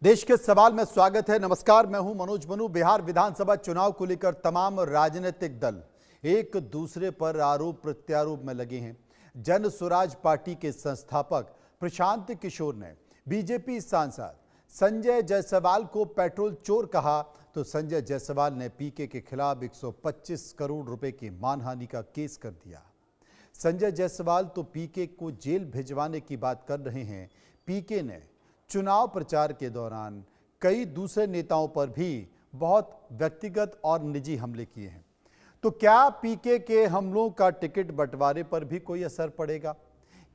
देश के सवाल में स्वागत है। नमस्कार, मैं हूं मनोज मनु। बिहार विधानसभा चुनाव को लेकर तमाम राजनीतिक दल एक दूसरे पर आरोप प्रत्यारोप में लगे हैं। जन स्वराज पार्टी के संस्थापक प्रशांत किशोर ने बीजेपी सांसद संजय जायसवाल को पेट्रोल चोर कहा, तो संजय जायसवाल ने पीके के खिलाफ 125 करोड़ रुपए की मानहानि का केस कर दिया। संजय जायसवाल तो पीके को जेल भिजवाने की बात कर रहे हैं। पीके ने चुनाव प्रचार के दौरान कई दूसरे नेताओं पर भी बहुत व्यक्तिगत और निजी हमले किए हैं। तो क्या पीके के हमलों का टिकट बंटवारे पर भी कोई असर पड़ेगा?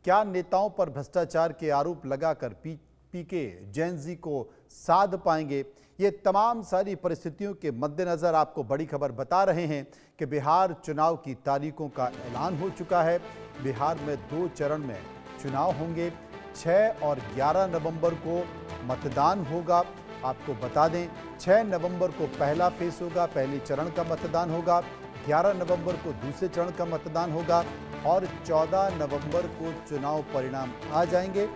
क्या नेताओं पर भ्रष्टाचार के आरोप लगाकर पीके जैन जी को साध पाएंगे? ये तमाम सारी परिस्थितियों के मद्देनजर आपको बड़ी खबर बता रहे हैं कि बिहार चुनाव की तारीखों का ऐलान हो चुका है। बिहार में 2 चरण में चुनाव होंगे। 6 और 11 नवंबर को मतदान होगा। आपको बता दें, 6 नवंबर को पहला फेस होगा, पहले चरण का मतदान होगा। 11 नवंबर को दूसरे चरण का मतदान होगा और 14 नवंबर को चुनाव परिणाम आ जाएंगे।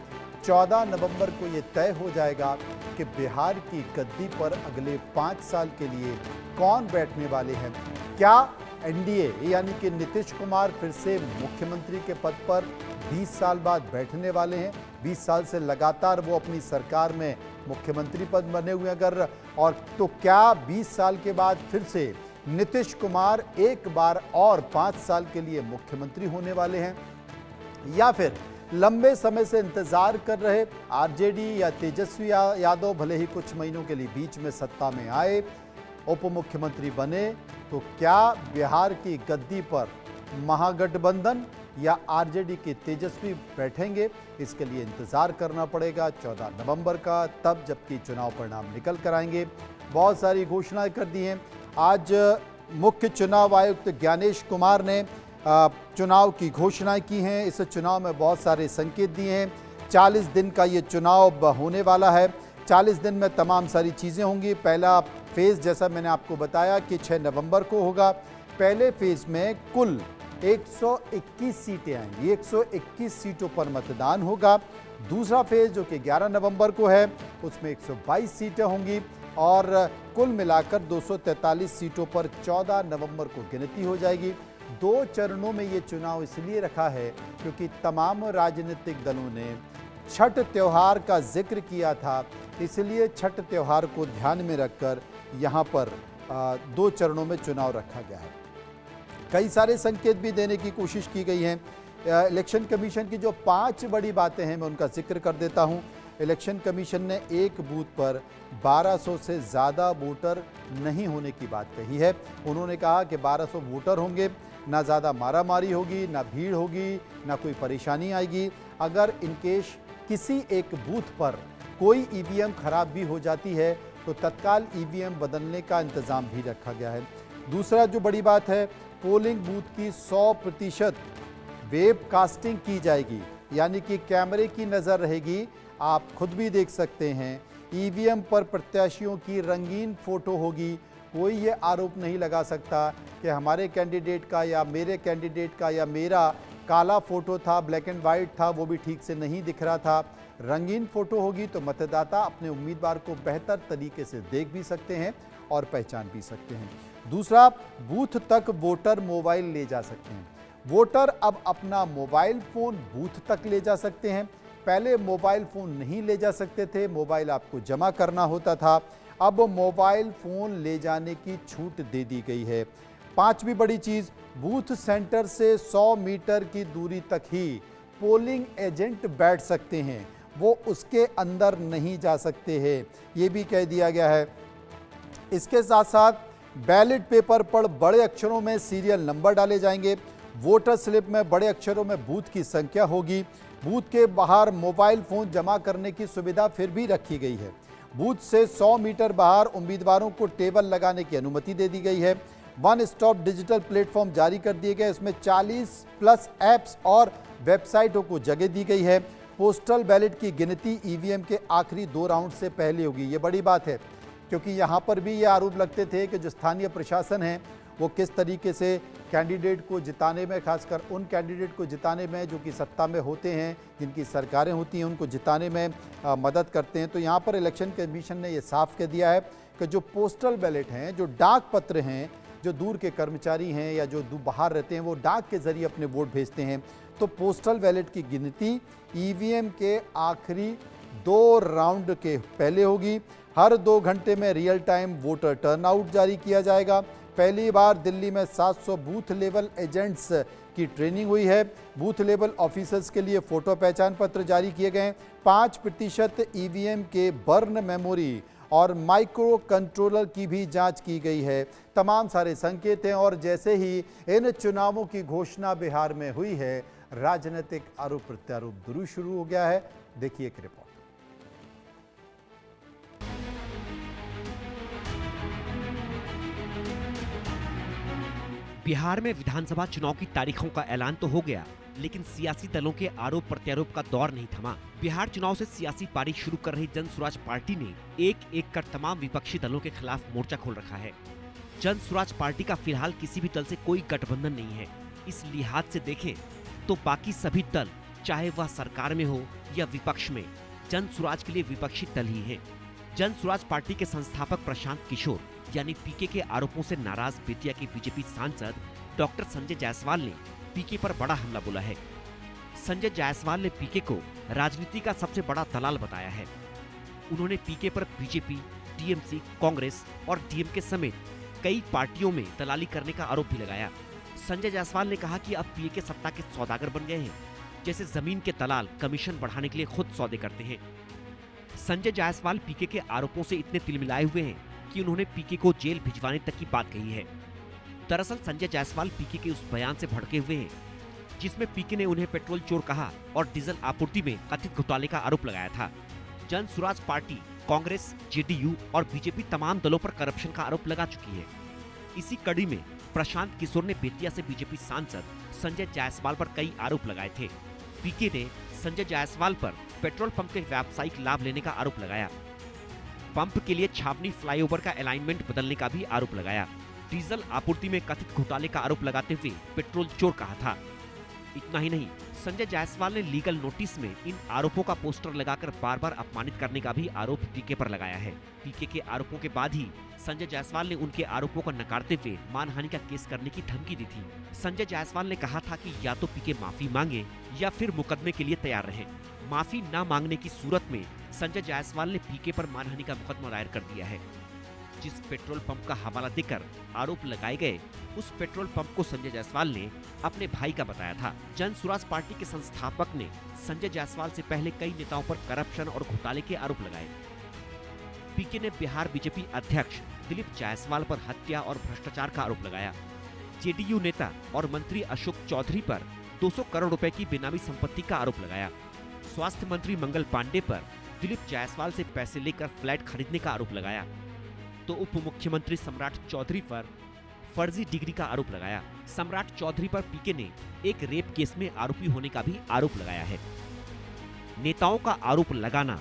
14 नवंबर को ये तय हो जाएगा कि बिहार की गद्दी पर अगले 5 साल के लिए कौन बैठने वाले हैं। क्या एनडीए यानी कि नीतीश कुमार फिर से मुख्यमंत्री के पद पर 20 साल बाद बैठने वाले हैं? 20 साल से लगातार वो अपनी सरकार में मुख्यमंत्री पद बने हुए अगर, और तो क्या 20 साल के बाद फिर से नीतीश कुमार एक बार और 5 साल के लिए मुख्यमंत्री होने वाले हैं? या फिर लंबे समय से इंतजार कर रहे आरजेडी या तेजस्वी यादव भले ही कुछ महीनों के लिए बीच में सत्ता में आए, उप मुख्यमंत्री बने, तो क्या बिहार की गद्दी पर महागठबंधन या आरजेडी के तेजस्वी बैठेंगे? इसके लिए इंतजार करना पड़ेगा 14 नवंबर का, तब जबकि चुनाव परिणाम निकल कर आएंगे। बहुत सारी घोषणाएं कर दी हैं। आज मुख्य चुनाव आयुक्त ज्ञानेश कुमार ने चुनाव की घोषणाएं की हैं। इस चुनाव में बहुत सारे संकेत दिए हैं। 40 दिन का ये चुनाव होने वाला है। 40 दिन में तमाम सारी चीज़ें होंगी। पहला फेज़ जैसा मैंने आपको बताया कि 6 नवंबर को होगा। पहले फेज़ में कुल 121 सीटें आएंगी। 121 सीटों पर मतदान होगा। दूसरा फेज़ जो कि 11 नवंबर को है, उसमें 122 सीटें होंगी और कुल मिलाकर 243 सीटों पर 14 नवंबर को गिनती हो जाएगी। 2 चरणों में ये चुनाव इसलिए रखा है क्योंकि तमाम राजनीतिक दलों ने छठ त्योहार का जिक्र किया था, इसलिए छठ त्योहार को ध्यान में रखकर यहाँ पर 2 चरणों में चुनाव रखा गया है। कई सारे संकेत भी देने की कोशिश की गई हैं। इलेक्शन कमीशन की जो 5 बड़ी बातें हैं मैं उनका जिक्र कर देता हूं। इलेक्शन कमीशन ने एक बूथ पर 1200 से ज़्यादा वोटर नहीं होने की बात कही है। उन्होंने कहा कि 1200 वोटर होंगे, ना ज़्यादा मारामारी होगी, ना भीड़ होगी, ना कोई परेशानी आएगी। अगर इनकेस किसी एक बूथ पर कोई ईवीएम खराब भी हो जाती है तो तत्काल ईवीएम बदलने का इंतज़ाम भी रखा गया है। दूसरा जो बड़ी बात है, पोलिंग बूथ की 100% वेब कास्टिंग की जाएगी, यानी कि कैमरे की नज़र रहेगी। आप खुद भी देख सकते हैं, ईवीएम पर प्रत्याशियों की रंगीन फ़ोटो होगी। कोई ये आरोप नहीं लगा सकता कि हमारे कैंडिडेट का या मेरे कैंडिडेट का या मेरा काला फ़ोटो था, ब्लैक एंड वाइट था, वो भी ठीक से नहीं दिख रहा था। रंगीन फ़ोटो होगी तो मतदाता अपने उम्मीदवार को बेहतर तरीके से देख भी सकते हैं और पहचान भी सकते हैं। दूसरा, बूथ तक वोटर मोबाइल ले जा सकते हैं। वोटर अब अपना मोबाइल फ़ोन बूथ तक ले जा सकते हैं। पहले मोबाइल फ़ोन नहीं ले जा सकते थे, मोबाइल आपको जमा करना होता था। अब मोबाइल फ़ोन ले जाने की छूट दे दी गई है। 5वीं बड़ी चीज़, बूथ सेंटर से 100 मीटर की दूरी तक ही पोलिंग एजेंट बैठ सकते हैं, वो उसके अंदर नहीं जा सकते हैं, ये भी कह दिया गया है। इसके साथ साथ बैलेट पेपर पर बड़े अक्षरों में सीरियल नंबर डाले जाएंगे। वोटर स्लिप में बड़े अक्षरों में बूथ की संख्या होगी। बूथ के बाहर मोबाइल फ़ोन जमा करने की सुविधा फिर भी रखी गई है। बूथ से 100 मीटर बाहर उम्मीदवारों को टेबल लगाने की अनुमति दे दी गई है। वन स्टॉप डिजिटल प्लेटफॉर्म जारी कर दिए गए। इसमें 40+ ऐप्स और वेबसाइटों को जगह दी गई है। पोस्टल बैलेट की गिनती ईवीएम के आखिरी 2 राउंड से पहले होगी। ये बड़ी बात है क्योंकि यहाँ पर भी ये आरोप लगते थे कि जो स्थानीय प्रशासन है वो किस तरीके से कैंडिडेट को जिताने में, खासकर उन कैंडिडेट को जिताने में जो कि सत्ता में होते हैं, जिनकी सरकारें होती हैं, उनको जिताने में मदद करते हैं। तो यहाँ पर इलेक्शन कमीशन ने ये साफ कह दिया है कि जो पोस्टल बैलेट हैं, जो डाक पत्र हैं, जो दूर के कर्मचारी हैं या जो बाहर रहते हैं, वो डाक के जरिए अपने वोट भेजते हैं, तो पोस्टल बैलेट की गिनती ईवीएम के आखिरी 2 राउंड के पहले होगी। हर 2 घंटे में रियल टाइम वोटर टर्नआउट जारी किया जाएगा। पहली बार दिल्ली में 700 बूथ लेवल एजेंट्स की ट्रेनिंग हुई है। बूथ लेवल ऑफिसर्स के लिए फोटो पहचान पत्र जारी किए गए। 5% ईवीएम के बर्न मेमोरी और माइक्रो कंट्रोलर की भी जांच की गई है। तमाम सारे संकेत हैं और जैसे ही इन चुनावों की घोषणा बिहार में हुई है, राजनीतिक आरोप प्रत्यारोप शुरू हो गया है। देखिए एक रिपोर्ट। बिहार में विधानसभा चुनाव की तारीखों का ऐलान तो हो गया, लेकिन सियासी दलों के आरोप प्रत्यारोप का दौर नहीं थमा। बिहार चुनाव से सियासी पारी शुरू कर रही जन स्वराज पार्टी ने एक एक कर तमाम विपक्षी दलों के खिलाफ मोर्चा खोल रखा है। जन स्वराज पार्टी का फिलहाल किसी भी दल से कोई गठबंधन नहीं है। इस लिहाज से देखें तो बाकी सभी दल, चाहे वह सरकार में हो या विपक्ष में, जन स्वराज के लिए विपक्षी दल ही है। जन स्वराज पार्टी के संस्थापक प्रशांत किशोर यानी पीके के आरोपों से नाराज बेतिया के बीजेपी सांसद डॉक्टर संजय जायसवाल ने पीके पर बड़ा हमला बोला है। संजय जायसवाल ने पीके को राजनीति का सबसे बड़ा दलाल बताया है। उन्होंने पीके पर बीजेपी, टीएमसी, कांग्रेस और डीएमके समेत कई पार्टियों में दलाली करने का आरोप भी लगाया। संजय जायसवाल ने कहा कि अब पीके सत्ता के सौदागर बन गए हैं, जैसे जमीन के दलाल कमीशन बढ़ाने के लिए खुद सौदे करते हैं। संजय जायसवाल पीके के आरोपों से इतने तिलमिलाए हुए हैं कि उन्होंने पीके को जेल भिजवाने तक की बात कही है। दरअसल संजय जायसवाल पीके के उस बयान से भड़के हुए हैं जिसमें पीके ने उन्हें पेट्रोल चोर कहा और डीजल आपूर्ति में कथित घोटाले का आरोप लगाया था। जन स्वराज पार्टी, कांग्रेस, जेडीयू और बीजेपी तमाम दलों पर करप्शन का आरोप लगा चुकी है। इसी कड़ी में प्रशांत किशोर ने बेतिया से बीजेपी सांसद संजय जायसवाल पर कई आरोप लगाए थे। पीके ने संजय जायसवाल पर पेट्रोल पंप के व्यावसायिक लाभ लेने का आरोप लगाया। पंप के लिए छावनी फ्लाईओवर का अलाइनमेंट बदलने का भी आरोप लगाया। डीजल आपूर्ति में कथित घोटाले का आरोप लगाते हुए पेट्रोल चोर कहा था। इतना ही नहीं, संजय जायसवाल ने लीगल नोटिस में इन आरोपों का पोस्टर लगाकर बार बार अपमानित करने का भी आरोप पीके पर लगाया है। पीके के आरोपों के बाद ही संजय जायसवाल ने उनके आरोपों को नकारते हुए मानहानि का केस करने की धमकी दी थी। संजय जायसवाल ने कहा था कि या तो पीके माफी मांगे या फिर मुकदमे के लिए तैयार रहे। माफी न मांगने की सूरत में संजय जायसवाल ने पीके पर मानहानि का मुकदमा दायर कर दिया है। जिस पेट्रोल पंप का हवाला देकर आरोप लगाए गए, उस पेट्रोल पंप को संजय जायसवाल ने अपने भाई का बताया था। जन स्वराज पार्टी के संस्थापक ने संजय जायसवाल से पहले कई नेताओं पर करप्शन और घोटाले के आरोप लगाए। पीके ने बिहार बीजेपी अध्यक्ष दिलीप जायसवाल पर हत्या और भ्रष्टाचार का आरोप लगाया। जेडीयू नेता और मंत्री अशोक चौधरी पर 200 करोड़ रुपए की बेनामी संपत्ति का आरोप लगाया। स्वास्थ्य मंत्री मंगल पांडे पर दिलीप जायसवाल से पैसे लेकर फ्लैट खरीदने का आरोप लगाया। तो उप मुख्यमंत्री सम्राट चौधरी पर फर्जी डिग्री का आरोप लगाया। सम्राट चौधरी पर पीके ने एक रेप केस में आरोपी होने का भी आरोप लगाया है। नेताओं का आरोप लगाना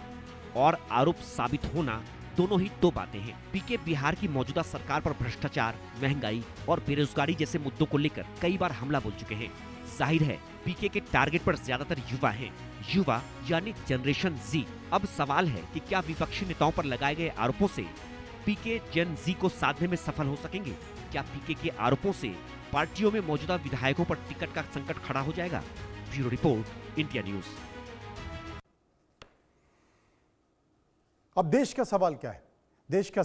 और आरोप साबित होना दोनों ही दो बातें हैं। पीके बिहार की मौजूदा सरकार पर भ्रष्टाचार, महंगाई और बेरोजगारी जैसे मुद्दों को लेकर कई बार हमला बोल चुके हैं। जाहिर है पीके के टारगेट पर ज्यादातर युवा हैं। युवा यानी जनरेशन जी। अब सवाल है कि क्या विपक्षी नेताओं पर लगाए गए आरोपों से पीके जेन जी को साधने में सफल हो सकेंगे? क्या पीके के आरोपों से पार्टियों में मौजूदा विधायकों पर टिकट का संकट खड़ा हो जाएगा? Bureau report, India news. अब देश का सवाल क्या है? देश का